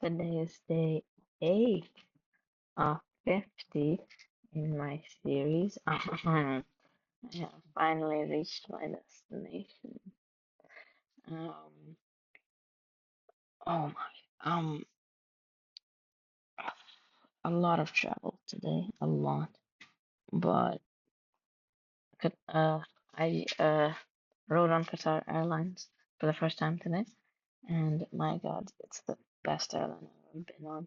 Today is day 8 of 50 in my series. I have finally reached my destination. Um, oh my, a lot of travel today, a lot. But uh, I rode on Qatar Airlines for the first time today, and my God, it's the best airline I've ever been on.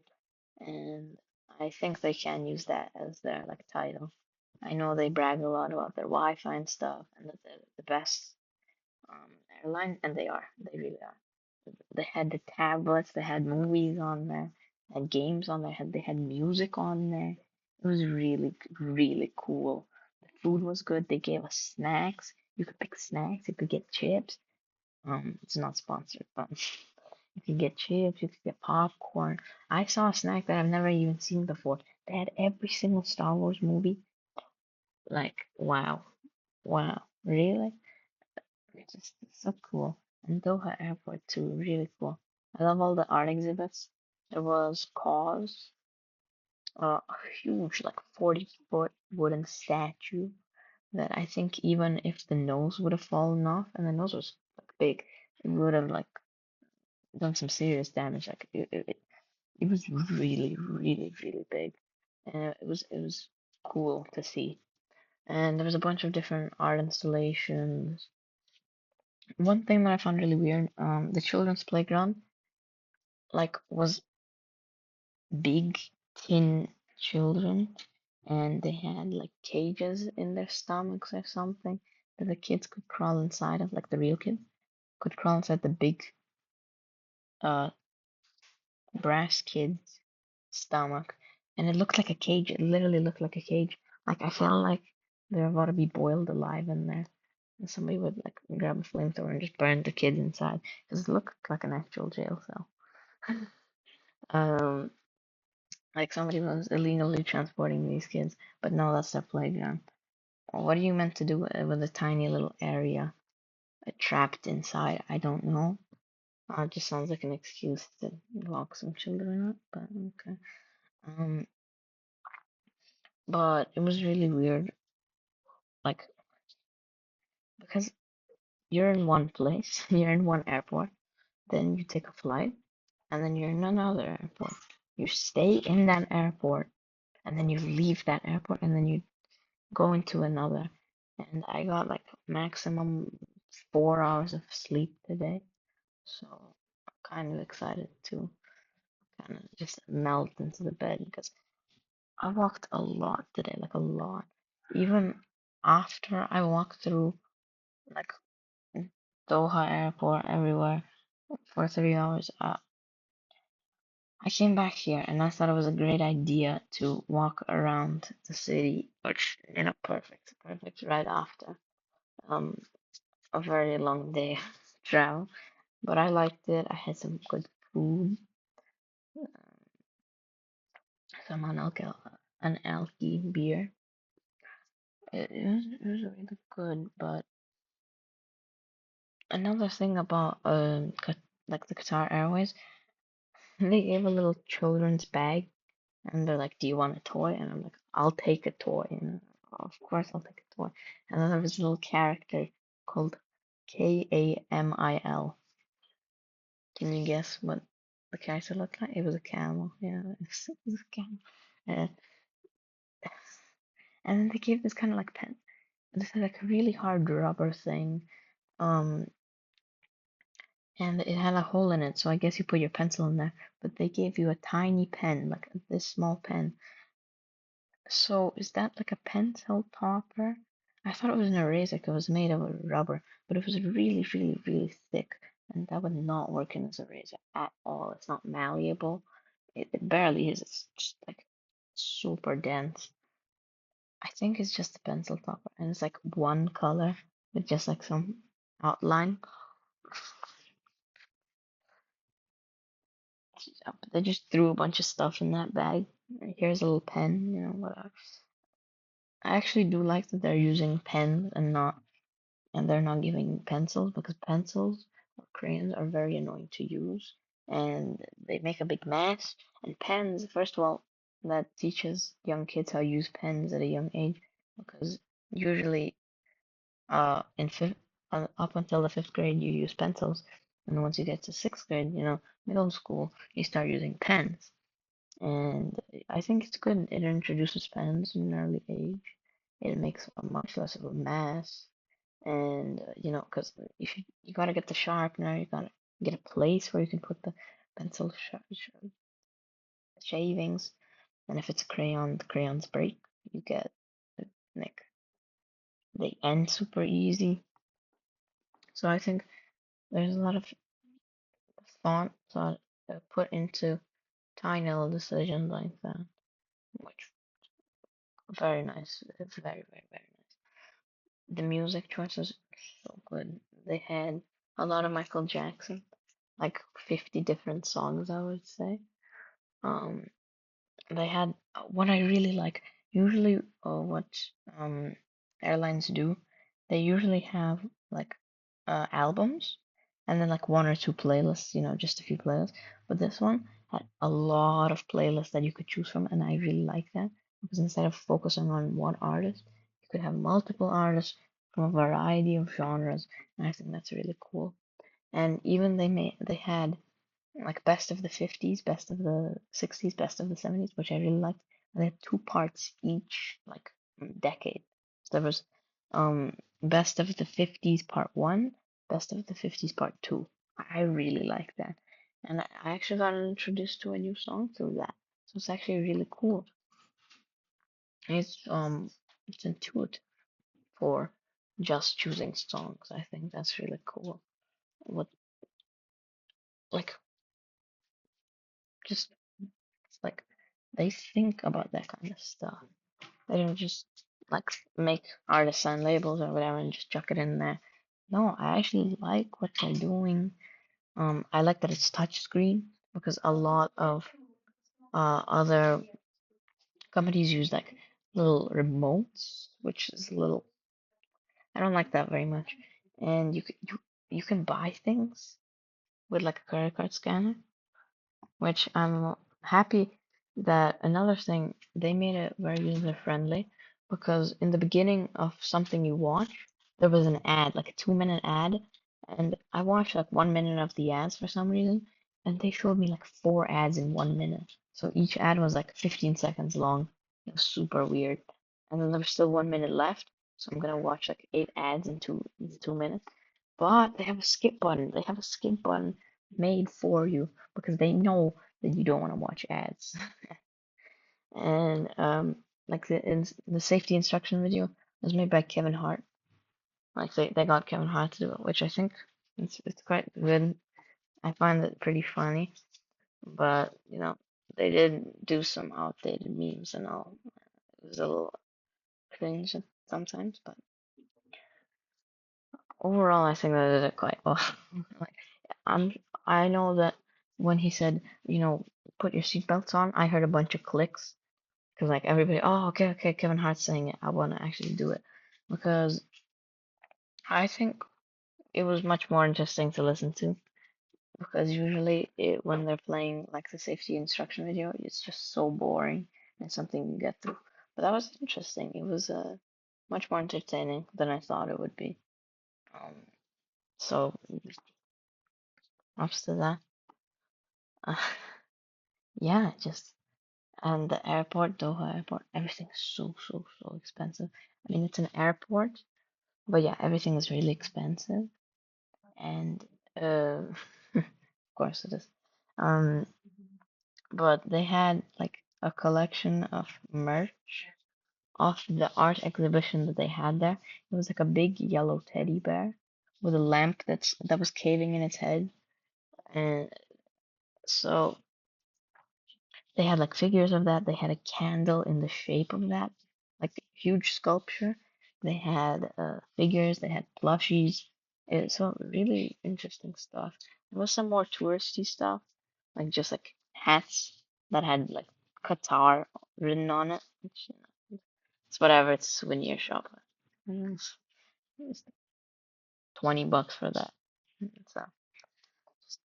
And I think they can use that as their like title. I know they brag a lot about their Wi-Fi and stuff, and that they're the best um, airline, and they are. They really are. They had the tablets, they had movies on there, they had games on there, they had music on there. It was really, really cool. The food was good. They gave us snacks. You could pick snacks. You could get chips. It's not sponsored, but you could get chips, you could get popcorn. I saw a snack that I've never even seen before. They had every single Star Wars movie. Like, wow, wow, really? It's just so cool. And Doha Airport too, really cool. I love all the art exhibits. There was Cause, a huge, like 40-foot wooden statue that I think even if the nose would have fallen off, and the nose was like big, it would have like done some serious damage. Like it was really, really, really big, and it was cool to see. And there was a bunch of different art installations. One thing that I found really weird, the children's playground like was big, thin children, and they had like cages in their stomachs or something that the kids could crawl inside of, like the real kids could crawl inside the big uh brass kid's stomach, and it looked like a cage. It literally looked like a cage. Like I felt like they were about to be boiled alive in there, and somebody would like grab a flamethrower and just burn the kid inside because it looked like an actual jail cell. Um, like somebody was illegally transporting these kids, but no, that's their playground. What are you meant to do with a tiny little area trapped inside? I don't know. It just sounds like an excuse to lock some children up, but okay. Um, but it was really weird, like because you're in one place, you're in one airport, then you take a flight, and then you're in another airport. You stay in that airport, and then you leave that airport, and then you go into another. And I got like maximum 4 hours of sleep today, so I'm kind of excited to kind of just melt into the bed because I walked a lot today, like a lot. Even after I walked through like Doha Airport, everywhere for 3 hours. I came back here and I thought it was a great idea to walk around the city, which, perfect, perfect right after um a very long day of travel. But I liked it. I had some good food, some an alky beer. It was really good. But another thing about like the Qatar Airways, they gave a little children's bag. And they're like, "Do you want a toy?" And I'm like, "I'll take a toy." And of course, I'll take a toy. And then there was a little character called Kamil. Can you guess what the character looked like? It was a camel. Yeah, it was a camel. Uh, and then they gave this kind of like pen. This is like a really hard rubber thing. Um, and it had a hole in it, so I guess you put your pencil in there. But they gave you a tiny pen, like this small pen. So is that like a pencil topper? I thought it was an eraser 'cause it was made of a rubber, but it was really, really, really thick, and that would not work in as a razor at all. It's not malleable. It barely is. It's just like super dense. I think it's just a pencil topper, and it's like one color with just like some outline. They just threw a bunch of stuff in that bag. Here's a little pen, whatever. I actually do like that they're using pens and they're not giving pencils because pencils or crayons are very annoying to use and they make a big mess. And pens, first of all, that teaches young kids how to use pens at a young age, because usually in fifth up until the fifth grade you use pencils, and once you get to sixth grade, middle school, you start using pens. And I think it's good. It introduces pens in an early age. It makes a much less of a mess. And because if you gotta get the sharpener, you gotta get a place where you can put the pencil shavings. And if it's a crayon, the crayons break. You get like they end super easy. So I think there's a lot of thought put into tiny little decisions like that, which very nice. It's very, very, very nice. The music choices so good. They had a lot of Michael Jackson, like 50 different songs, I would say. Um, they had what I really like. Usually, what um airlines do, they usually have like albums and then like one or two playlists, just a few playlists. But this one had a lot of playlists that you could choose from, and I really like that because instead of focusing on one artist, you could have multiple artists from a variety of genres, and I think that's really cool. And even they had like best of the 50s, best of the 60s, best of the 70s, which I really liked. And they had two parts each, like decade. So there was best of the 50s part one, best of the 50s part two. I really like that. And I actually got introduced to a new song through that. So it's actually really cool. It's intuitive for just choosing songs. I think that's really cool. What like just it's like they think about that kind of stuff. They don't just like make artisan labels or whatever and just chuck it in there. No, I actually like what they're doing. I like that it's touchscreen because a lot of other companies use like little remotes, which is a little. I don't like that very much. And you can buy things with like a credit card scanner, which I'm happy that another thing they made it very user friendly because in the beginning of something you watch there was an ad, like a 2 minute ad, and I watched like 1 minute of the ads for some reason, and they showed me like four ads in 1 minute, so each ad was like 15 seconds long. It was super weird. And then there was still 1 minute left, so I'm gonna watch like 8 ads in 2 minutes, but they have a skip button. They have a skip button made for you because they know that you don't want to watch ads. And like the safety instruction video was made by Kevin Hart. Like they got Kevin Hart to do it, which I think it's quite good. I find it pretty funny, but they did do some outdated memes and all. It was a little cringe sometimes, but overall, I think they did it quite well. Like, I'm, I know that when he said, put your seatbelts on, I heard a bunch of clicks because like everybody, oh, okay, okay, Kevin Hart's saying it. I want to actually do it because I think it was much more interesting to listen to because usually when they're playing like the safety instruction video, it's just so boring and something you get through. But that was interesting. It was much more entertaining than I thought it would be. Um, so props to that. Uh, yeah, just and the airport, Doha airport, everything's so so so expensive. I mean, it's an airport, but yeah, everything is really expensive, and of course it is. Um, but they had like a collection of merch of the art exhibition that they had there. It was like a big yellow teddy bear with a lamp that was caving in its head, and so they had like figures of that. They had a candle in the shape of that, like huge sculpture. They had figures. They had plushies. So really interesting stuff. There was some more touristy stuff, like just like hats that had like Qatar written on it. Which, it's whatever. It's a souvenir shop. It's 20 bucks for that. So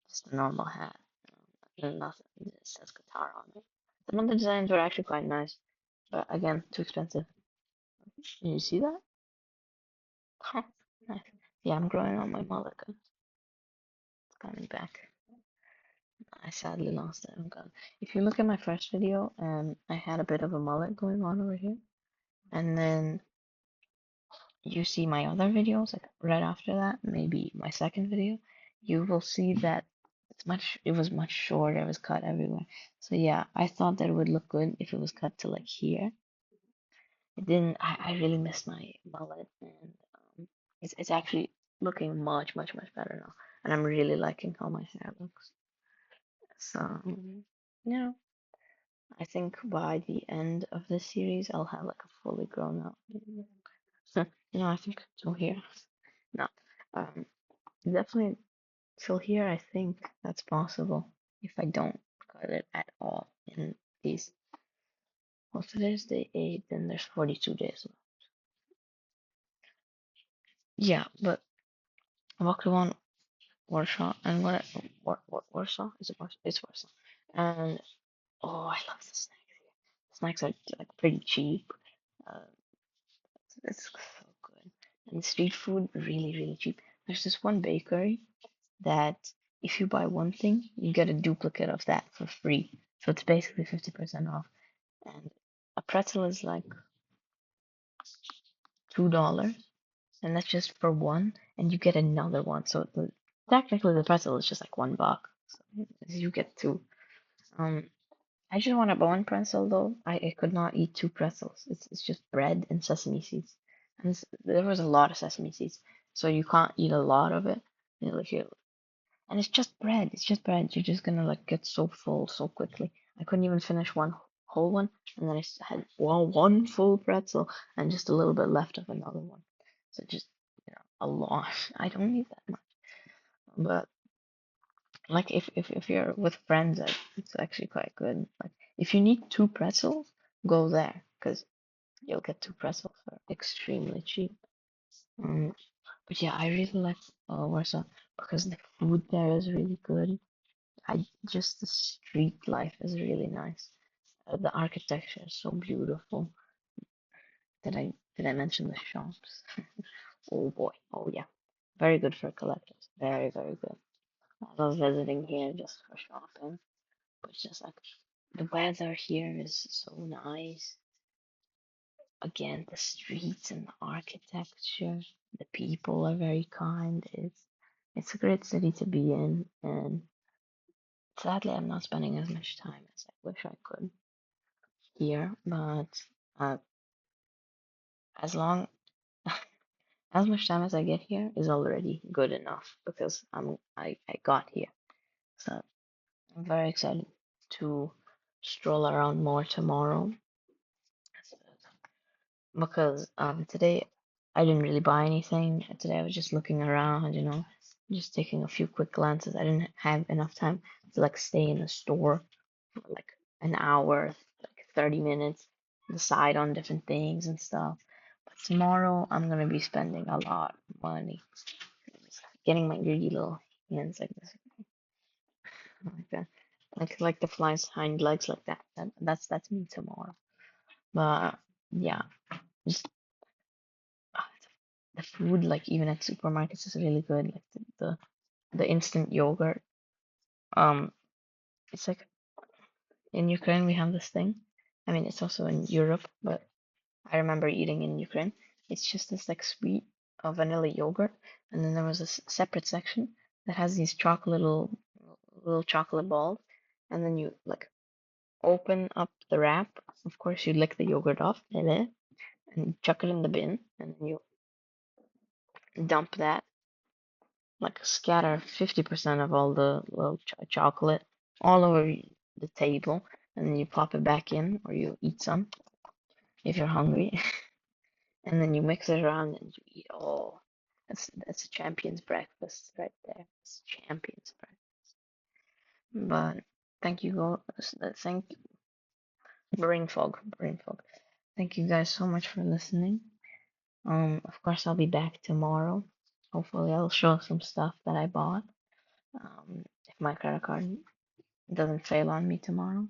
just a normal hat. nothing. It says Qatar on it. Some of the designs were actually quite nice, but again, too expensive. You see that? Nice. Yeah, I'm growing on my mullet. It's coming back. I sadly lost it. I'm gone. If you look at my first video, I had a bit of a mullet going on over here, and then you see my other videos, like right after that, maybe my second video, you will see that it was much shorter, it was cut everywhere. So yeah, I thought that it would look good if it was cut to like here. It didn't, I really missed my mullet, and it's actually looking much better now. And I'm really liking how my hair looks. So, yeah, I think by the end of this series, I'll have like a fully grown up. I think till here. No, um, definitely till here. I think that's possible if I don't cut it at all in these. Well, today's day 8, then there's 42 days left. Yeah, but Pokemon Warsaw and what Warsaw? Is it Warsaw? It's Warsaw. And oh, I love the snacks here. Snacks are like pretty cheap. Uh, it's so good. And street food really cheap. There's this one bakery that if you buy one thing, you get a duplicate of that for free. So it's basically 50% off. And a pretzel is like $2, and that's just for one, and you get another one. So technically, the pretzel is just like $1. So you get two. Um, I just want a one pretzel though. I could not eat two pretzels. It's just bread and sesame seeds, and there was a lot of sesame seeds, so you can't eat a lot of it. Like and it's just bread. It's just bread. You're just gonna like get so full so quickly. I couldn't even finish one whole one, and then had one full pretzel and just a little bit left of another one. So just a lot. I don't need that much. But like if you're with friends, it's actually quite good. Like if you need two pretzels, go there because you'll get two pretzels for extremely cheap. Um, but yeah, I really like Warsaw because the food there is really good. I just the street life is really nice. The architecture is so beautiful. Did I mention the shops? Oh boy. Oh yeah. Very good for collectors. Very good. I love visiting here just for shopping. But it's just like the weather here is so nice. Again, the streets and the architecture, the people are very kind. It's a great city to be in, and sadly, I'm not spending as much time as I wish I could here. But uh, as long as much time as I get here is already good enough because I got here. So I'm very excited to stroll around more tomorrow because today I didn't really buy anything. Today I was just looking around, just taking a few quick glances. I didn't have enough time to like stay in the store for like an hour, like 30 minutes, decide on different things and stuff. But tomorrow I'm gonna be spending a lot of money. Getting my greedy little hands like this, like that, like the fly's hind legs, like that. That's me tomorrow. But yeah, just ah, the food, like even at supermarkets, is really good. Like the instant yogurt. Um, it's like in Ukraine we have this thing. I mean, it's also in Europe, but I remember eating in Ukraine. It's just this like sweet vanilla yogurt, and then there was a separate section that has these chocolate little chocolate balls, and then you like open up the wrap. Of course, you lick the yogurt off, and you chuck it in the bin, and then you dump that, like scatter 50% of all the little chocolate all over the table, and then you pop it back in, or you eat some if you're hungry, and then you mix it around and you eat. Oh, that's a champion's breakfast right there. It's champion's breakfast. But thank you, thank brain fog. Thank you guys so much for listening. Of course, I'll be back tomorrow. Hopefully, I'll show some stuff that I bought. If my credit card it doesn't fail on me tomorrow.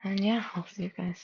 And yeah, I'll see you guys.